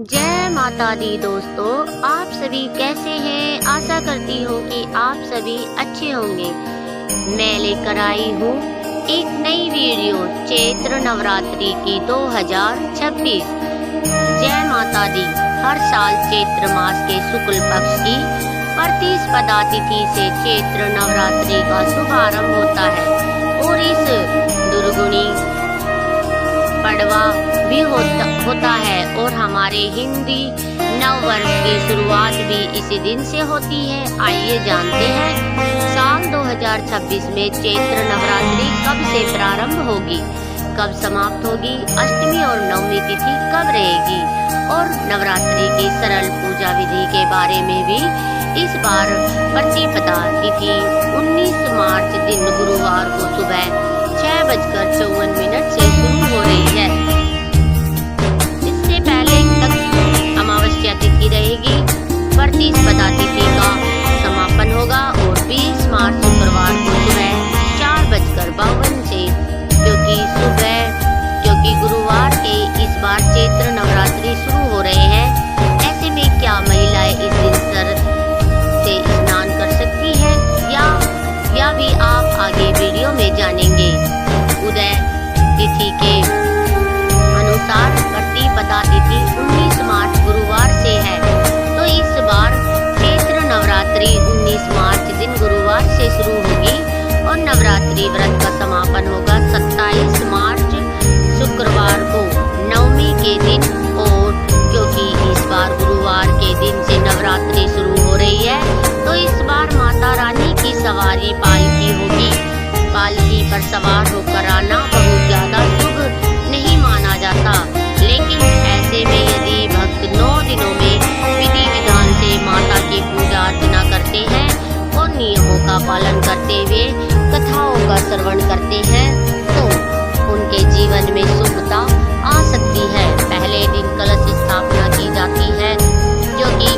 जय माता दी दोस्तों, आप सभी कैसे हैं। आशा करती हूँ कि आप सभी अच्छे होंगे। मैं लेकर आई हूँ एक नई वीडियो चैत्र नवरात्रि की 2026। जय माता दी। हर साल चैत्र मास के शुक्ल पक्ष की प्रतिपदा तिथि से चैत्र नवरात्रि का शुभारंभ होता है और इस दुर्गुणी पड़वा भी होता है और हमारे हिंदी नव वर्ष की शुरुआत भी इसी दिन से होती है। आइए जानते हैं साल 2026 में चैत्र नवरात्रि कब से प्रारंभ होगी, कब समाप्त होगी, अष्टमी और नवमी तिथि कब रहेगी और नवरात्रि की सरल पूजा विधि के बारे में भी इस बार प्रतिपदा तिथि 19 मार्च दिन गुरुवार को सुबह 6:54 से शुरू हो रही है। इससे पहले तक अमावस्या तिथि रहेगी, प्रतिपदा तिथि का समापन होगा और 20 मार्च शुक्रवार को सुबह 4:52 से क्योंकि गुरुवार के इस बार चैत्र नवरात्रि शुरू हो रहे हैं। ऐसे में क्या महिलाएं इस दिन सर से स्नान कर सकती है या भी आप आगे वीडियो में जानेंगे। उदय तिथि के अनुसार प्रतिपदा तिथि 19 मार्च गुरुवार से है, तो इस बार चैत्र नवरात्रि 19 मार्च दिन गुरुवार से शुरू होगी और नवरात्रि व्रत का समापन होगा 27 मार्च शुक्रवार को नवमी के दिन। और क्योंकि इस बार गुरुवार के दिन से नवरात्रि शुरू हो रही है, तो इस बार माता रानी की सवारी पालकी होगी। पालकी पर सवार होकर आना बहुत ज्यादा शुभ नहीं माना जाता, लेकिन ऐसे में यदि भक्त 9 दिनों में विधि विधान से माता की पूजा अर्चना करते हैं और नियमों का पालन करते हुए कथाओं का श्रवण करते हैं, तो उनके जीवन में शुभता आ सकती है। पहले दिन कलश स्थापना की जाती है, जो कि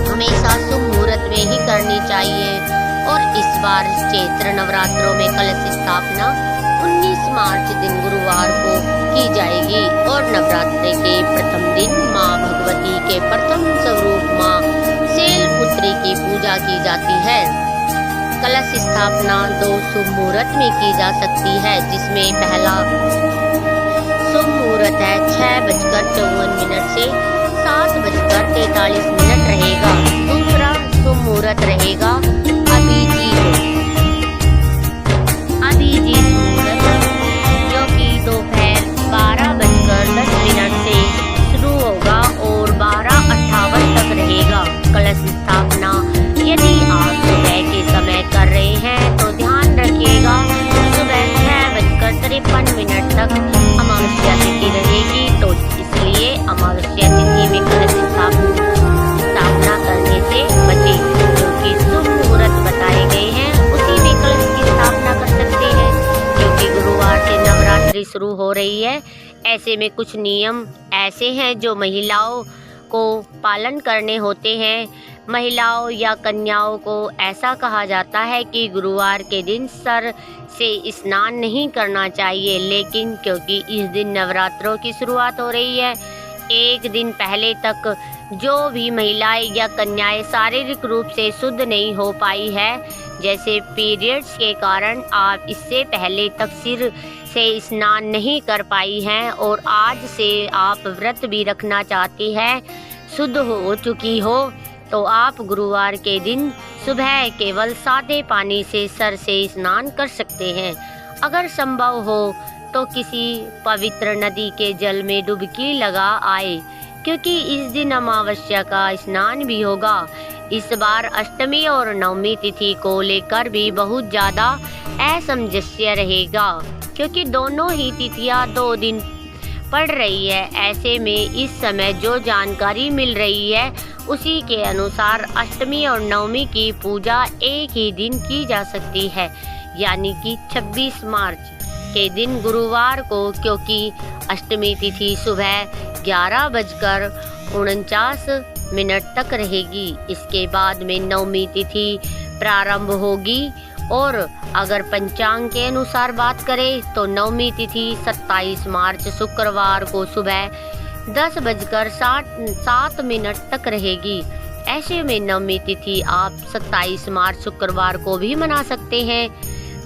हमेशा शुभ मुहूर्त में ही करनी चाहिए और इस बार चैत्र नवरात्रों में कलश स्थापना 19 मार्च दिन गुरुवार को की जाएगी और नवरात्रि के प्रथम दिन माँ भगवती के प्रथम स्वरूप माँ शैलपुत्री की पूजा की जाती है। कलश स्थापना 2 शुभ मुहूर्त में की जा सकती है, जिसमें पहला शुभ मुहूर्त है 6:54 से 7:43 रहेगा। दूसरा शुभ मुहूर्त रहेगा अभिजीत मुहूर्त, जो कि दोपहर 12:10 से शुरू होगा और 12:58 तक रहेगा। कलश स्थापना यदि आप सुबह के समय कर रहे हैं तो ध्यान रखिएगा, सुबह 6:53 तक अमावस्या तिथि रहेगी, तो इसलिए अमावस्या तिथि में कलश स्थापना करने से बचें। जो कि शुभ मुहूर्त बताए गए हैं उसी में कलश की स्थापना कर सकते हैं, क्योंकि गुरुवार से नवरात्रि शुरू हो रही है। ऐसे में कुछ नियम ऐसे हैं जो महिलाओं को पालन करने होते हैं। महिलाओं या कन्याओं को ऐसा कहा जाता है कि गुरुवार के दिन सर से स्नान नहीं करना चाहिए, लेकिन क्योंकि इस दिन नवरात्रों की शुरुआत हो रही है, एक दिन पहले तक जो भी महिलाएं या कन्याएं शारीरिक रूप से शुद्ध नहीं हो पाई है, जैसे पीरियड्स के कारण आप इससे पहले तक सिर से स्नान नहीं कर पाई हैं और आज से आप व्रत भी रखना चाहती हैं, शुद्ध हो चुकी हो, तो आप गुरुवार के दिन सुबह केवल सादे पानी से सर से स्नान कर सकते हैं। अगर संभव हो तो किसी पवित्र नदी के जल में डुबकी लगा आए, क्योंकि इस दिन अमावस्या का स्नान भी होगा। इस बार अष्टमी और नवमी तिथि को लेकर भी बहुत ज़्यादा असमंजस्य रहेगा, क्योंकि दोनों ही तिथियां 2 दिन पड़ रही है। ऐसे में इस समय जो जानकारी मिल रही है उसी के अनुसार अष्टमी और नवमी की पूजा एक ही दिन की जा सकती है, यानी कि 26 मार्च के दिन गुरुवार को, क्योंकि अष्टमी तिथि सुबह 11:49 तक रहेगी। इसके बाद में नवमी तिथि प्रारंभ होगी और अगर पंचांग के अनुसार बात करें तो नवमी तिथि 27 मार्च शुक्रवार को सुबह 10:07 तक रहेगी। ऐसे में नवमी तिथि आप 27 मार्च शुक्रवार को भी मना सकते हैं।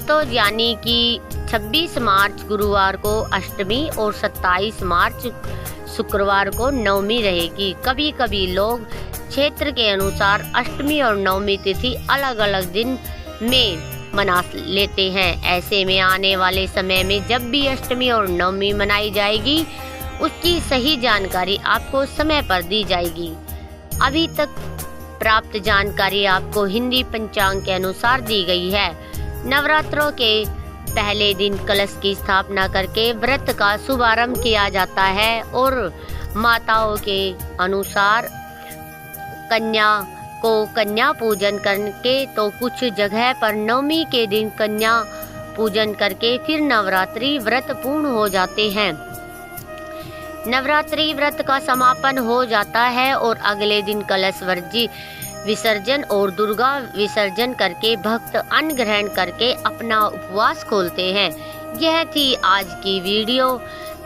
तो यानी कि 26 मार्च गुरुवार को अष्टमी और 27 मार्च शुक्रवार को नवमी रहेगी। कभी कभी लोग क्षेत्र के अनुसार अष्टमी और नवमी तिथि अलग अलग दिन में मना लेते हैं। ऐसे में आने वाले समय में जब भी अष्टमी और नवमी मनाई जाएगी उसकी सही जानकारी आपको समय पर दी जाएगी। अभी तक प्राप्त जानकारी आपको हिंदी पंचांग के अनुसार दी गई है। नवरात्रों के पहले दिन कलश की स्थापना करके व्रत का शुभारंभ किया जाता है और माताओं के अनुसार कन्या पूजन करके तो कुछ जगह पर नवमी के दिन कन्या पूजन करके फिर नवरात्रि व्रत पूर्ण हो जाते हैं। नवरात्रि व्रत का समापन हो जाता है और अगले दिन कलश विसर्जन और दुर्गा विसर्जन करके भक्त अन्न ग्रहण करके अपना उपवास खोलते हैं। यह थी आज की वीडियो।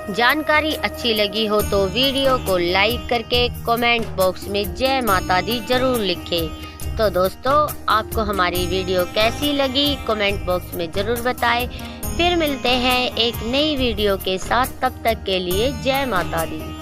जानकारी अच्छी लगी हो तो वीडियो को लाइक करके कमेंट बॉक्स में जय माता दी जरूर लिखें। तो दोस्तों, आपको हमारी वीडियो कैसी लगी कमेंट बॉक्स में जरूर बताएं। फिर मिलते हैं एक नई वीडियो के साथ, तब तक के लिए जय माता दी।